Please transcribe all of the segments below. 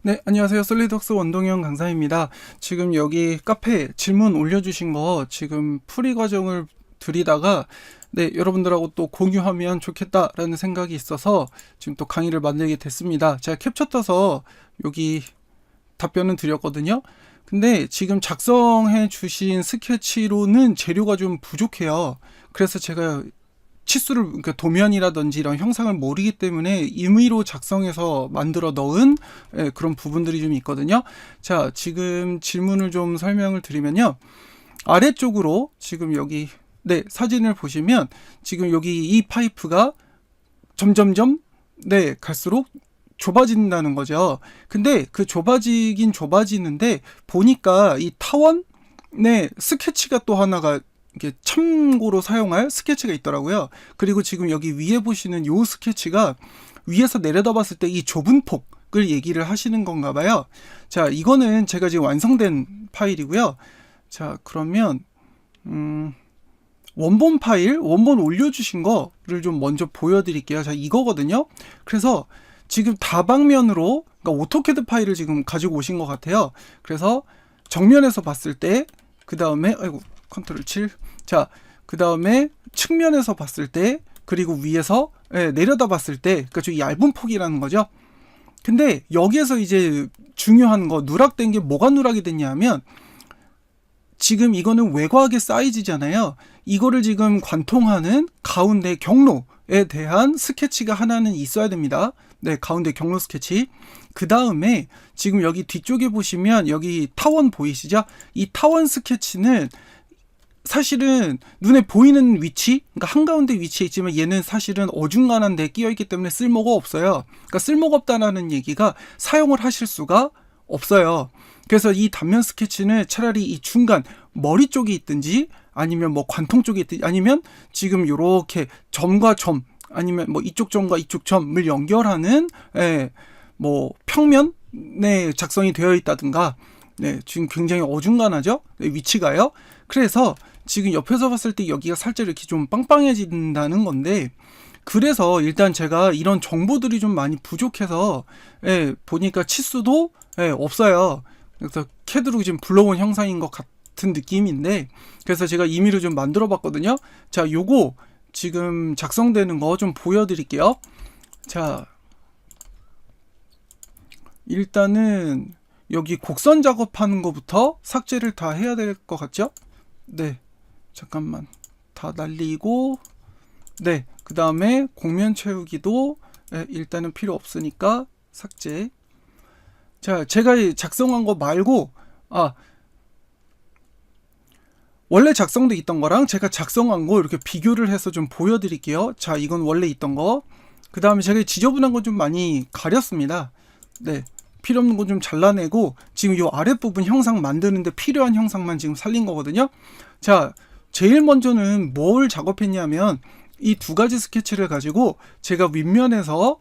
네, 안녕하세요. 솔리드웍스 원동형 강사입니다. 지금 여기 카페에 질문 올려주신 거 지금 풀이 과정을 드리다가 여러분들하고 또 공유하면 좋겠다라는 생각이 있어서 지금 또 강의를 만들게 됐습니다. 제가 캡처 떠서 여기 답변은 드렸거든요. 근데 지금 작성해 주신 스케치로는 재료가 좀 부족해요. 그래서 제가 치수를, 그러니까 도면이라든지 이런 형상을 모르기 때문에 임의로 작성해서 만들어 넣은 그런 부분들이 좀 있거든요. 자, 지금 질문을 좀 설명을 드리면요. 아래쪽으로 지금 여기 사진을 보시면 지금 여기 이 파이프가 점점점 갈수록 좁아진다는 거죠. 근데 그 좁아지는데 보니까 이 타원 스케치가 또 하나가 이게 참고로 사용할 스케치가 있더라고요. 그리고 지금 여기 위에 보시는 요 스케치가 위에서 내려다 봤을 때 이 좁은 폭을 얘기를 하시는 건가 봐요. 자, 이거는 제가 지금 완성된 파일이고요. 자, 그러면 원본 파일, 원본 올려주신 거를 좀 먼저 보여드릴게요. 자, 이거거든요. 그래서 지금 다방면으로, 그러니까 오토캐드 파일을 지금 가지고 오신 것 같아요. 그래서 정면에서 봤을 때, 그 다음에 컨트롤 7. 자, 그 다음에 측면에서 봤을 때, 그리고 위에서 내려다 봤을 때, 그러니까 좀 얇은 폭이라는 거죠. 근데 여기에서 이제 중요한 거, 누락된 게 뭐가 누락이 됐냐면, 지금 이거는 외곽의 사이즈잖아요. 이거를 지금 관통하는 가운데 경로에 대한 스케치가 하나는 있어야 됩니다. 가운데 경로 스케치. 그 다음에 지금 여기 뒤쪽에 보시면 여기 타원 보이시죠? 이 타원 스케치는 사실은 눈에 보이는 위치, 그러니까 한가운데 위치에 있지만 얘는 사실은 어중간한 데 끼어 있기 때문에 쓸모가 없어요. 그러니까 쓸모가 없다는 얘기가 사용을 하실 수가 없어요. 그래서 이 단면 스케치는 차라리 이 중간 머리 쪽에 있든지 아니면 뭐 관통 쪽에 있든지 아니면 지금 요렇게 점과 점 아니면 뭐 이쪽 점과 이쪽 점을 연결하는 뭐 평면에 작성이 되어 있다든가 지금 굉장히 어중간하죠? 위치가요. 그래서 지금 옆에서 봤을 때 여기가 살짝 이렇게 좀 빵빵해진다는 건데, 그래서 일단 제가 이런 정보들이 좀 많이 부족해서 보니까 치수도 없어요. 그래서 캐드로 지금 불러온 형상인 것 같은 느낌인데, 그래서 제가 임의로 좀 만들어 봤거든요. 자, 요거 지금 작성되는 거 좀 보여드릴게요. 자, 일단은 여기 곡선 작업하는 거부터 삭제를 다 해야 될 것 같죠? 잠깐만 다 날리고 그 다음에 곡면 채우기도 일단은 필요 없으니까 삭제. 자, 제가 작성한 거 말고 원래 작성돼 있던 거랑 제가 작성한 거 이렇게 비교를 해서 좀 보여드릴게요. 자, 이건 원래 있던 거. 그 다음에 제가 지저분한 거 좀 많이 가렸습니다. 필요 없는 거 좀 잘라내고 지금 요 아랫부분 형상 만드는데 필요한 형상만 지금 살린 거거든요. 자, 제일 먼저는 뭘 작업했냐면 이 두 가지 스케치를 가지고 제가 윗면에서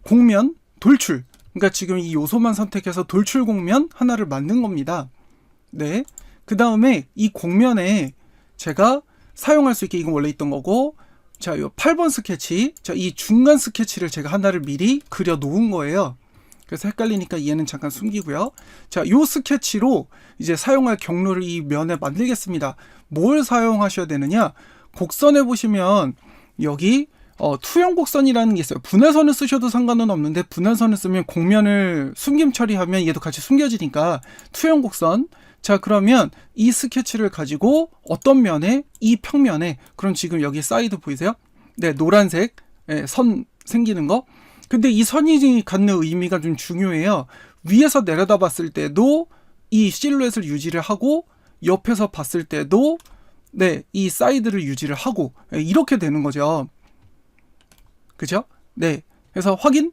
곡면, 돌출, 그러니까 지금 이 요소만 선택해서 돌출 곡면 하나를 만든 겁니다. 그 다음에 이 곡면에 제가 사용할 수 있게, 이건 원래 있던 거고, 자, 요 8번 스케치, 자, 이 중간 스케치를 제가 하나를 미리 그려 놓은 거예요. 그래서 헷갈리니까 얘는 잠깐 숨기고요. 자, 요 스케치로 이제 사용할 경로를 이 면에 만들겠습니다. 뭘 사용하셔야 되느냐? 곡선에 보시면 여기 투영 곡선이라는 게 있어요. 분할선을 쓰셔도 상관은 없는데 분할선을 쓰면 곡면을 숨김 처리하면 얘도 같이 숨겨지니까 투영 곡선. 자, 그러면 이 스케치를 가지고 어떤 면에, 이 평면에, 그럼 지금 여기 사이드 보이세요? 노란색 선 생기는 거. 근데 이 선이 갖는 의미가 좀 중요해요. 위에서 내려다 봤을 때도 이 실루엣을 유지를 하고, 옆에서 봤을 때도 이 사이드를 유지를 하고, 이렇게 되는 거죠. 그죠? 그래서 확인?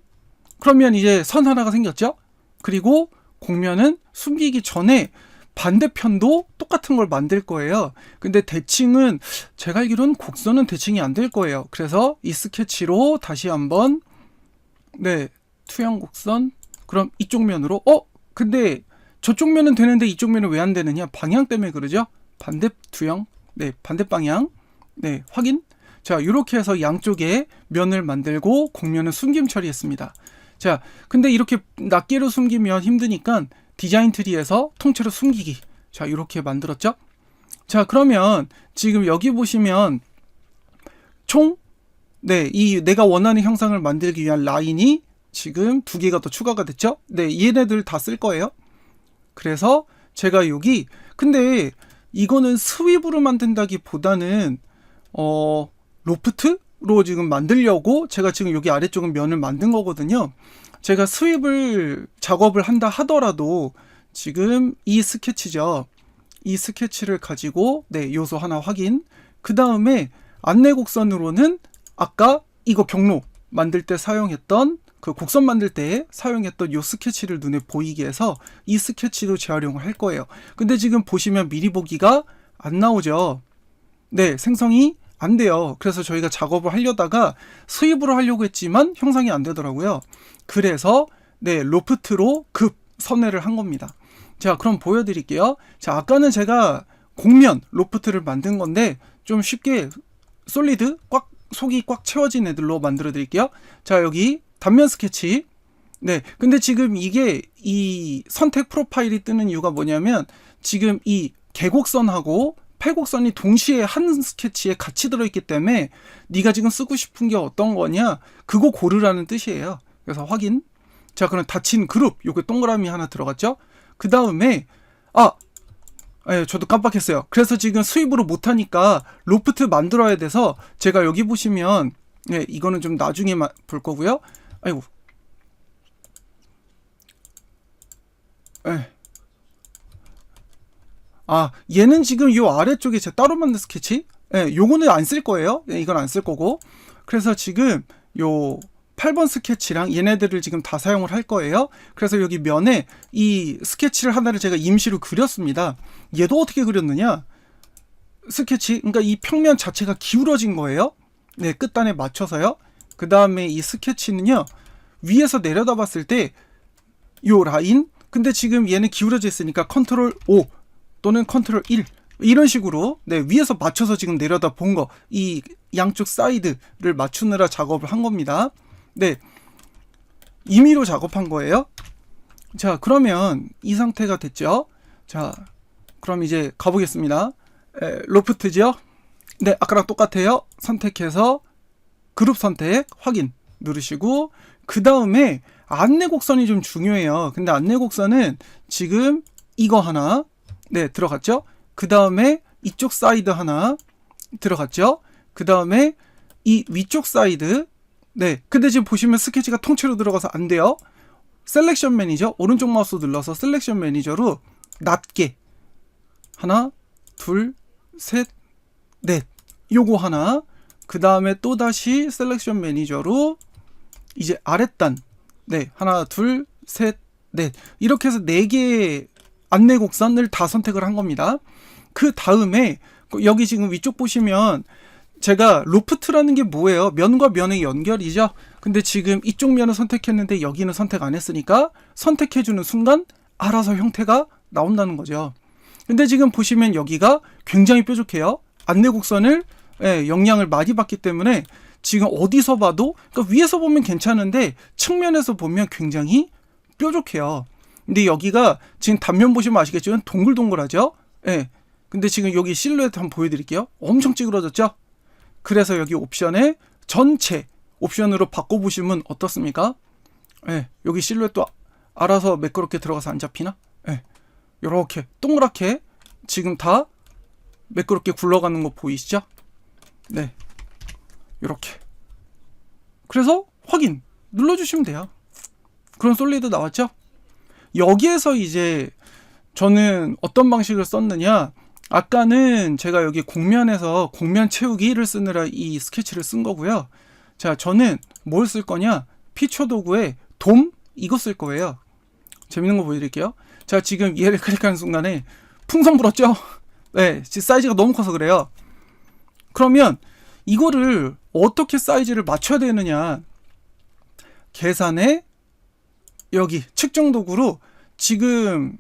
그러면 이제 선 하나가 생겼죠? 그리고 곡면은 숨기기 전에 반대편도 똑같은 걸 만들 거예요. 근데 대칭은 제가 알기로는 곡선은 대칭이 안 될 거예요. 그래서 이 스케치로 다시 한번 네, 투영 곡선. 그럼 이쪽 면으로 근데 저쪽 면은 되는데 이쪽 면은 왜 안 되느냐? 방향 때문에 그러죠? 반대 투영. 네, 반대 방향. 네, 확인. 자, 이렇게 해서 양쪽에 면을 만들고 곡면은 숨김 처리했습니다. 자, 근데 이렇게 낱개로 숨기면 힘드니까 디자인 트리에서 통째로 숨기기. 자, 이렇게 만들었죠? 자, 그러면 지금 여기 보시면 총 이 내가 원하는 형상을 만들기 위한 라인이 지금 2개가 더 추가가 됐죠? 네, 얘네들 다 쓸 거예요. 그래서 제가 여기 근데 이거는 스윕으로 만든다기보다는 로프트로 지금 만들려고 제가 지금 여기 아래쪽은 면을 만든 거거든요. 제가 스윕을 작업을 한다 하더라도 지금 이 스케치죠. 이 스케치를 가지고 요소 하나 확인. 그 다음에 안내 곡선으로는 아까 이거 경로 만들 때 사용했던 그 곡선 만들 때 사용했던 이 스케치를 눈에 보이게 해서 이 스케치도 재활용을 할 거예요. 근데 지금 보시면 미리 보기가 안 나오죠. 네, 생성이 안 돼요. 그래서 저희가 작업을 하려다가 스윕으로 하려고 했지만 형상이 안 되더라고요. 그래서 로프트로 급 선회를 한 겁니다. 자, 그럼 보여드릴게요. 자, 아까는 제가 곡면 로프트를 만든 건데 좀 쉽게 솔리드 속이 꽉 채워진 애들로 만들어 드릴게요. 자, 여기 단면 스케치. 네, 근데 지금 이게 이 선택 프로파일이 뜨는 이유가 뭐냐면 지금 이 개곡선하고 팔곡선이 동시에 한 스케치에 같이 들어있기 때문에 네가 지금 쓰고 싶은 게 어떤 거냐 그거 고르라는 뜻이에요. 그래서 확인. 자, 그럼 닫힌 그룹 요게 동그라미 하나 들어갔죠. 그 다음에 저도 깜빡했어요. 그래서 지금 스윕으로 못하니까 로프트 만들어야 돼서 제가 여기 보시면 이거는 좀 나중에 볼 거고요. 아이고. 얘는 지금 요 아래쪽에 제가 따로 만든 스케치? 요거는 안 쓸 거예요. 이건 안 쓸 거고. 그래서 지금 요 8번 스케치랑 얘네들을 지금 다 사용을 할 거예요. 그래서 여기 면에 이 스케치를 하나를 제가 임시로 그렸습니다. 얘도 어떻게 그렸느냐? 스케치, 그러니까 이 평면 자체가 기울어진 거예요. 네, 끝단에 맞춰서요. 그 다음에 이 스케치는요, 위에서 내려다 봤을 때 요 라인, 근데 지금 얘는 기울어져 있으니까 컨트롤 5 또는 컨트롤 1 이런 식으로 위에서 맞춰서 지금 내려다 본 거, 이 양쪽 사이드를 맞추느라 작업을 한 겁니다. 네, 임의로 작업한 거예요. 자, 그러면 이 상태가 됐죠. 자, 그럼 이제 가보겠습니다. 로프트죠. 네, 아까랑 똑같아요. 선택해서 그룹 선택 확인 누르시고, 그 다음에 안내 곡선이 좀 중요해요. 근데 안내 곡선은 지금 이거 하나 들어갔죠. 그 다음에 이쪽 사이드 하나 들어갔죠. 그 다음에 이 위쪽 사이드. 근데 지금 보시면 스케치가 통째로 들어가서 안 돼요. 셀렉션 매니저 오른쪽 마우스 눌러서 셀렉션 매니저로 낮게 하나 둘 셋 넷 요거 하나. 그 다음에 또 다시 셀렉션 매니저로 이제 아랫단 하나 둘 셋 넷 이렇게 해서 4개의 안내 곡선을 다 선택을 한 겁니다. 그 다음에 여기 지금 위쪽 보시면 제가 로프트라는 게 뭐예요? 면과 면의 연결이죠. 근데 지금 이쪽 면을 선택했는데 여기는 선택 안 했으니까 선택해주는 순간 알아서 형태가 나온다는 거죠. 근데 지금 보시면 여기가 굉장히 뾰족해요. 안내 곡선을 영향을 많이 받기 때문에 지금 어디서 봐도, 그러니까 위에서 보면 괜찮은데 측면에서 보면 굉장히 뾰족해요. 근데 여기가 지금 단면 보시면 아시겠지만 동글동글하죠. 근데 지금 여기 실루엣 한번 보여드릴게요. 엄청 찌그러졌죠. 그래서 여기 옵션에 전체 옵션으로 바꿔보시면 어떻습니까? 여기 실루엣도 알아서 매끄럽게 들어가서 안 잡히나? 요렇게 동그랗게 지금 다 매끄럽게 굴러가는 거 보이시죠? 요렇게. 그래서 확인 눌러주시면 돼요. 그런 솔리드 나왔죠? 여기에서 이제 저는 어떤 방식을 썼느냐, 아까는 제가 여기 곡면에서 곡면 채우기를 쓰느라 이 스케치를 쓴 거고요. 자, 저는 뭘 쓸 거냐, 피처 도구에 돔 이거 쓸 거예요. 재밌는 거 보여드릴게요. 자, 지금 얘를 클릭하는 순간에 풍선 불었죠? 네, 지금 사이즈가 너무 커서 그래요. 그러면 이거를 어떻게 사이즈를 맞춰야 되느냐. 계산에 여기 측정 도구로 지금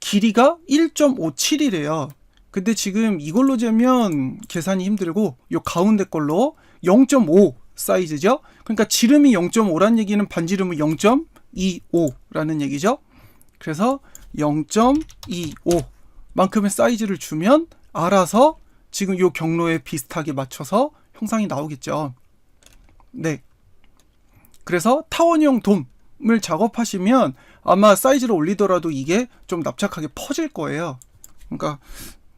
길이가 1.57이래요. 근데 지금 이걸로 재면 계산이 힘들고 요 가운데 걸로 0.5 사이즈죠. 그러니까 지름이 0.5란 얘기는 반지름은 0.25라는 얘기죠. 그래서 0.25 만큼의 사이즈를 주면 알아서 지금 요 경로에 비슷하게 맞춰서 형상이 나오겠죠. 네. 그래서 타원형 돔을 작업하시면 아마 사이즈를 올리더라도 이게 좀 납작하게 퍼질 거예요. 그러니까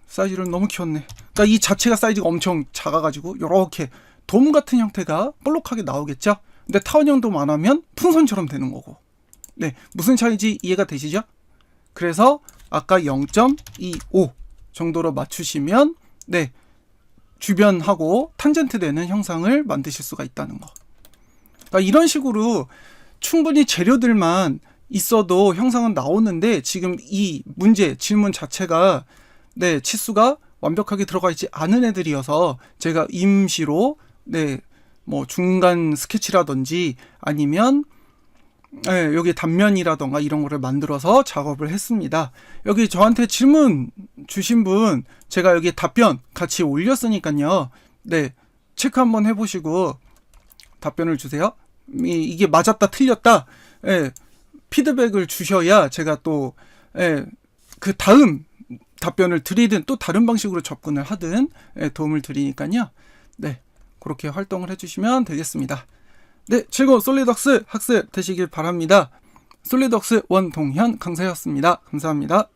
사이즈를 너무 키웠네. 그러니까 이 자체가 사이즈가 엄청 작아가지고 이렇게 돔 같은 형태가 볼록하게 나오겠죠. 근데 타원형 돔 안 하면 풍선처럼 되는 거고. 네, 무슨 차이인지 이해가 되시죠? 그래서 아까 0.25 정도로 맞추시면 네, 주변하고 탄젠트 되는 형상을 만드실 수가 있다는 거. 그러니까 이런 식으로 충분히 재료들만 있어도 형상은 나오는데 지금 이 문제, 질문 자체가 네, 치수가 완벽하게 들어가 있지 않은 애들이어서 제가 임시로 네, 뭐 중간 스케치라든지 아니면 네, 여기 단면이라던가 이런 거를 만들어서 작업을 했습니다. 여기 저한테 질문 주신 분 제가 여기 답변 같이 올렸으니까요. 네, 체크 한번 해보시고 답변을 주세요. 이게 맞았다 틀렸다 예, 피드백을 주셔야 제가 또 그 다음 답변을 드리든 또 다른 방식으로 접근을 하든 도움을 드리니까요. 네, 그렇게 활동을 해주시면 되겠습니다. 네, 즐거운 솔리드웍스 학습 되시길 바랍니다. 솔리드웍스 원동현 강사였습니다. 감사합니다.